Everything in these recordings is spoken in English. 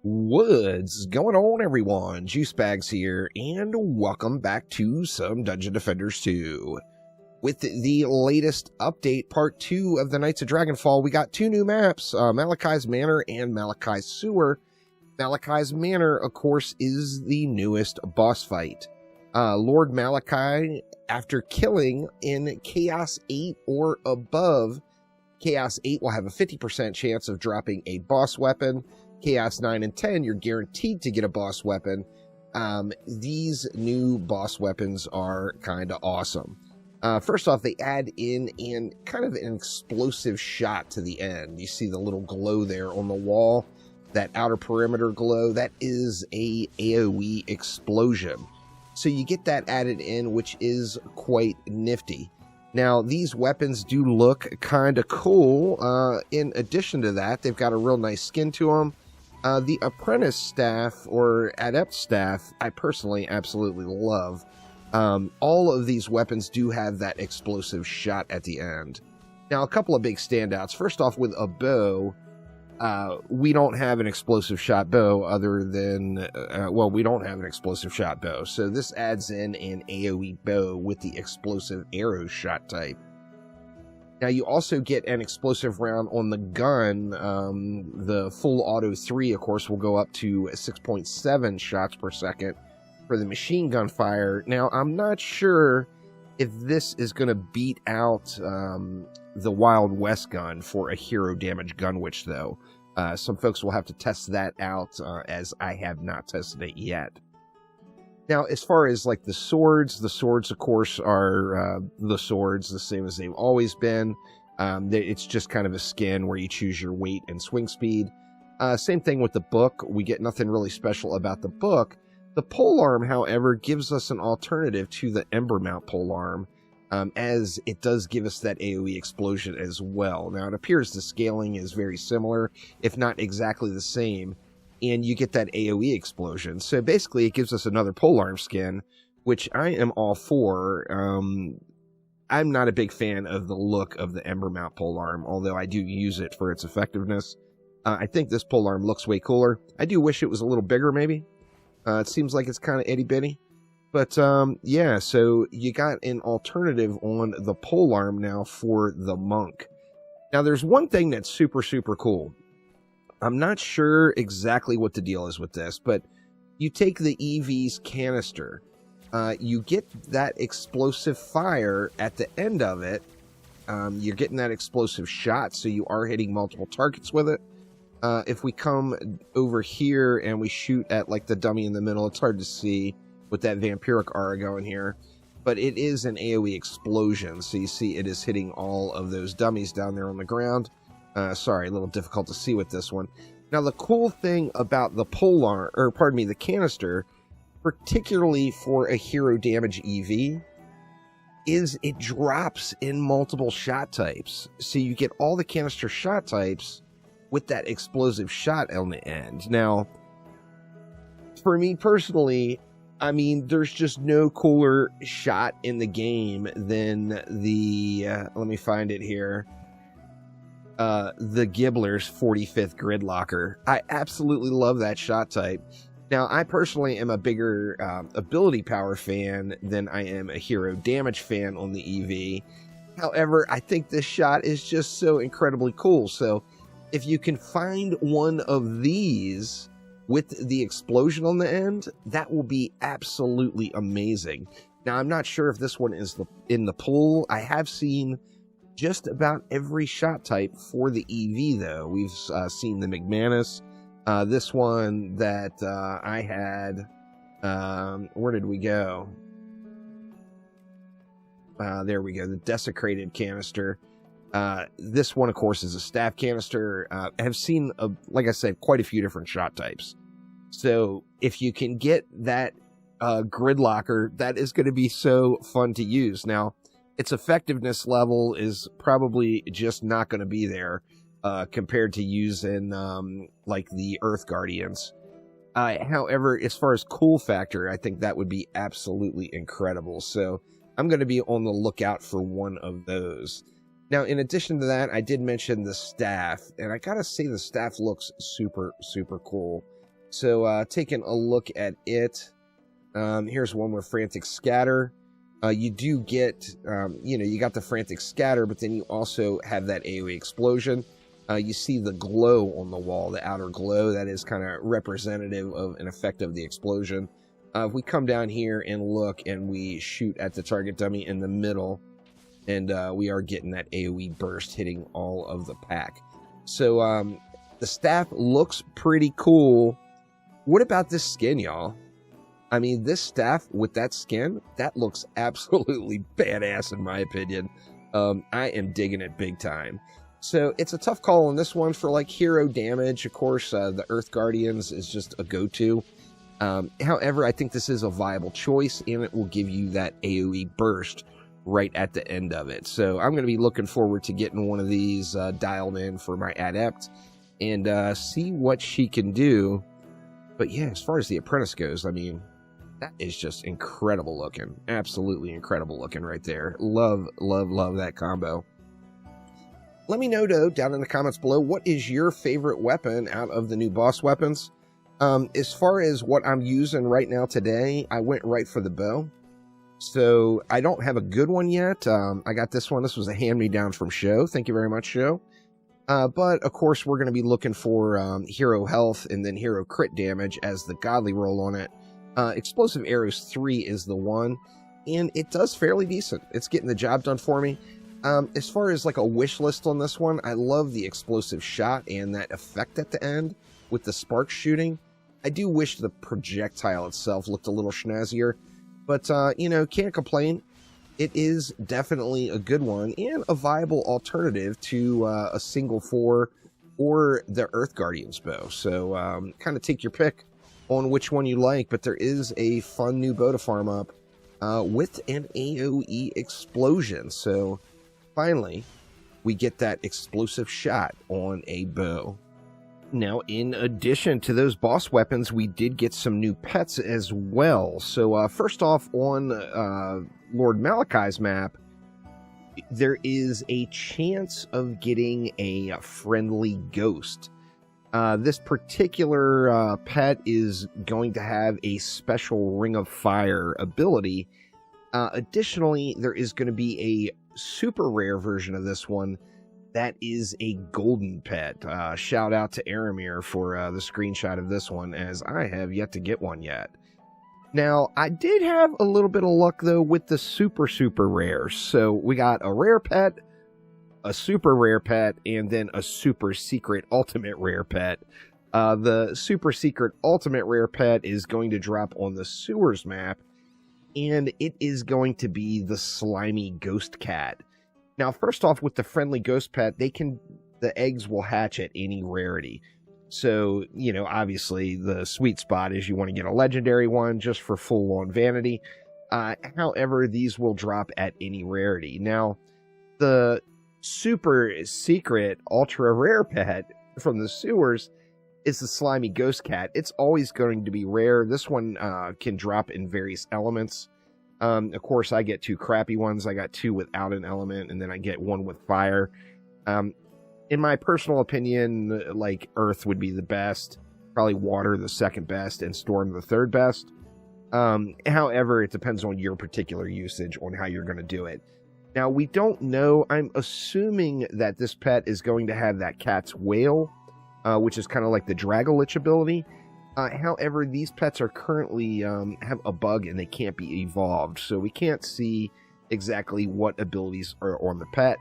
What's going on, everyone? Juicebags here, and welcome back to some Dungeon Defenders 2. With the latest update, part 2 of the Nights of Dragonfall, we got two new maps, Malakai's Manor and Malakai's Sewer. Malakai's Manor, of course, is the newest boss fight. Lord Malakai, after killing in Chaos 8 or above, Chaos 8 will have a 50% chance of dropping a boss weapon. Chaos 9 and 10, you're guaranteed to get a boss weapon. These new boss weapons are kind of awesome. First off, they add in kind of an explosive shot to the end. You see the little glow there on the wall, that outer perimeter glow, that is a AoE explosion. So you get that added in, which is quite nifty. Now, these weapons do look kind of cool. In addition to that, they've got a real nice skin to them. The apprentice staff or adept staff, I personally absolutely love. All of these weapons do have that explosive shot at the end. Now, a couple of big standouts. First off, with a bow, we don't have an explosive shot bow other than, we don't have an explosive shot bow. So this adds in an AoE bow with the explosive arrow shot type. Now, you also get an explosive round on the gun. The full auto 3, of course, will go up to 6.7 shots per second for the machine gun fire. Now, I'm not sure if this is going to beat out the Wild West gun for a hero damage gunwitch, though. Some folks will have to test that out, as I have not tested it yet. Now, as far as like the swords, of course, are the swords, the same as they've always been. It's just kind of a skin where you choose your weight and swing speed. Same thing with the book. We get nothing really special about the book. The polearm, however, gives us an alternative to the Ember Mount polearm, as it does give us that AoE explosion as well. Now, it appears the scaling is very similar, if not exactly the same, and you get that AoE explosion. So basically, it gives us another polearm skin, which I am all for. I'm not a big fan of the look of the Ember Mount polearm, although I do use it for its effectiveness. I think this polearm looks way cooler. I do wish it was a little bigger, maybe. It seems like it's kind of itty-bitty. But, yeah, so you got an alternative on the polearm now for the monk. Now, there's one thing that's super, super cool. I'm not sure exactly what the deal is with this, but you take the EV's canister, you get that explosive fire at the end of it, you're getting that explosive shot, so you are hitting multiple targets with it. If we come over here and we shoot at like the dummy in the middle, it's hard to see with that vampiric aura going here, but it is an AoE explosion, so you see it is hitting all of those dummies down there on the ground. Sorry, a little difficult to see with this one. Now, the cool thing about the the canister, particularly for a hero damage EV, is it drops in multiple shot types. So you get all the canister shot types with that explosive shot on the end. Now, for me personally, I mean, there's just no cooler shot in the game than the, let me find it here. The Gibbler's 45th Gridlocker. I absolutely love that shot type. Now, I personally am a bigger ability power fan than I am a hero damage fan on the EV. However, I think this shot is just so incredibly cool. So, if you can find one of these with the explosion on the end, that will be absolutely amazing. Now, I'm not sure if this one is in the pool. I have seen just about every shot type for the EV, though. We've seen the McManus. This one that I had, where did we go? There we go, the desecrated canister. This one, of course, is a staff canister. I have seen, like I said, quite a few different shot types. So if you can get that Gridlocker, that is going to be so fun to use. Now, its effectiveness level is probably just not going to be there compared to using like the Earth Guardians. However, as far as cool factor, I think that would be absolutely incredible. So I'm going to be on the lookout for one of those. Now, in addition to that, I did mention the staff, and I gotta say the staff looks super, super cool. So taking a look at it, here's one with Frantic Scatter. You do get, you got the Frantic Scatter, but then you also have that AoE explosion. You see the glow on the wall, the outer glow, that is kind of representative of an effect of the explosion. If we come down here and look and we shoot at the target dummy in the middle, and we are getting that AoE burst hitting all of the pack. So the staff looks pretty cool. What about this skin, y'all? I mean, this staff with that skin, that looks absolutely badass in my opinion. I am digging it big time. So it's a tough call on this one for like hero damage. Of course, the Earth Guardians is just a go-to. However, I think this is a viable choice, and it will give you that AoE burst right at the end of it. So I'm going to be looking forward to getting one of these dialed in for my Adept and see what she can do. But yeah, as far as the Apprentice goes, I mean, that is just incredible looking. Absolutely incredible looking right there. Love, love, love that combo. Let me know, though, down in the comments below, what is your favorite weapon out of the new boss weapons? As far as what I'm using right now today, I went right for the bow. So I don't have a good one yet. I got this one. This was a hand-me-down from Show. Thank you very much, Show. But, of course, we're going to be looking for hero health and then hero crit damage as the godly roll on it. Explosive Arrows 3 is the one, and it does fairly decent. It's getting the job done for me. As far as like a wish list on this one, I love the explosive shot and that effect at the end with the sparks shooting. I do wish the projectile itself looked a little snazzier, but, can't complain. It is definitely a good one and a viable alternative to a single 4 or the Earth Guardians bow. So kind of take your pick on which one you like, but there is a fun new bow to farm up with an AoE explosion. So finally, we get that explosive shot on a bow. Now, in addition to those boss weapons, we did get some new pets as well. So first off, on Lord Malakai's map, there is a chance of getting a friendly ghost. This particular pet is going to have a special Ring of Fire ability. Additionally, there is going to be a super rare version of this one that is a golden pet. Shout out to Aramir for the screenshot of this one, as I have yet to get one yet. Now, I did have a little bit of luck, though, with the super rares. So we got a rare pet, a super rare pet, and then a super secret ultimate rare pet. The super secret ultimate rare pet is going to drop on the sewers map, and it is going to be the slimy ghost cat. Now, first off, with the friendly ghost pet, the eggs will hatch at any rarity. So, obviously the sweet spot is you want to get a legendary one just for full-on vanity. However, these will drop at any rarity. Now, the super secret ultra rare pet from the sewers is the slimy ghost cat. It's always going to be rare. This one can drop in various elements. Of course, I get 2 crappy ones. I got 2 without an element, and then I get 1 with fire. In my personal opinion, like, Earth would be the best, probably Water the second best, and Storm the third best. However, it depends on your particular usage on how you're going to do it. Now, we don't know. I'm assuming that this pet is going to have that cat's whale, which is kind of like the Dragolich ability. However, these pets are currently have a bug and they can't be evolved, so we can't see exactly what abilities are on the pet.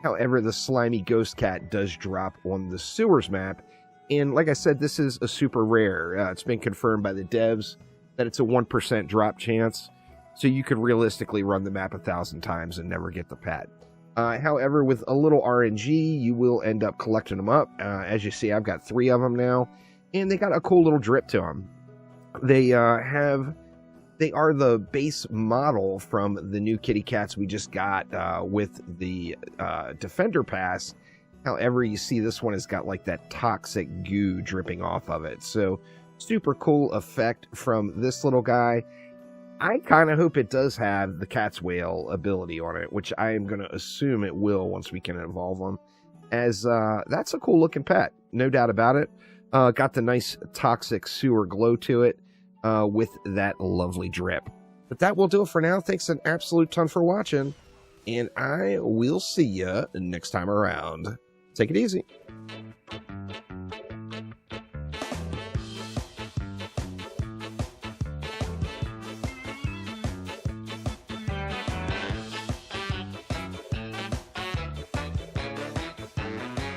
However, the slimy ghost cat does drop on the sewers map, and like I said, this is a super rare. It's been confirmed by the devs that it's a 1% drop chance, so you could realistically run the map 1,000 times and never get the pet. However, with a little RNG, you will end up collecting them up. As you see, I've got 3 of them now. And they got a cool little drip to them. They are the base model from the new kitty cats we just got with the Defender Pass. However, you see this one has got like that toxic goo dripping off of it. So super cool effect from this little guy. I kind of hope it does have the cat's whale ability on it, which I am going to assume it will once we can evolve them. As that's a cool looking pet, no doubt about it. Got the nice toxic sewer glow to it with that lovely drip. But that will do it for now. Thanks an absolute ton for watching, and I will see you next time around. Take it easy.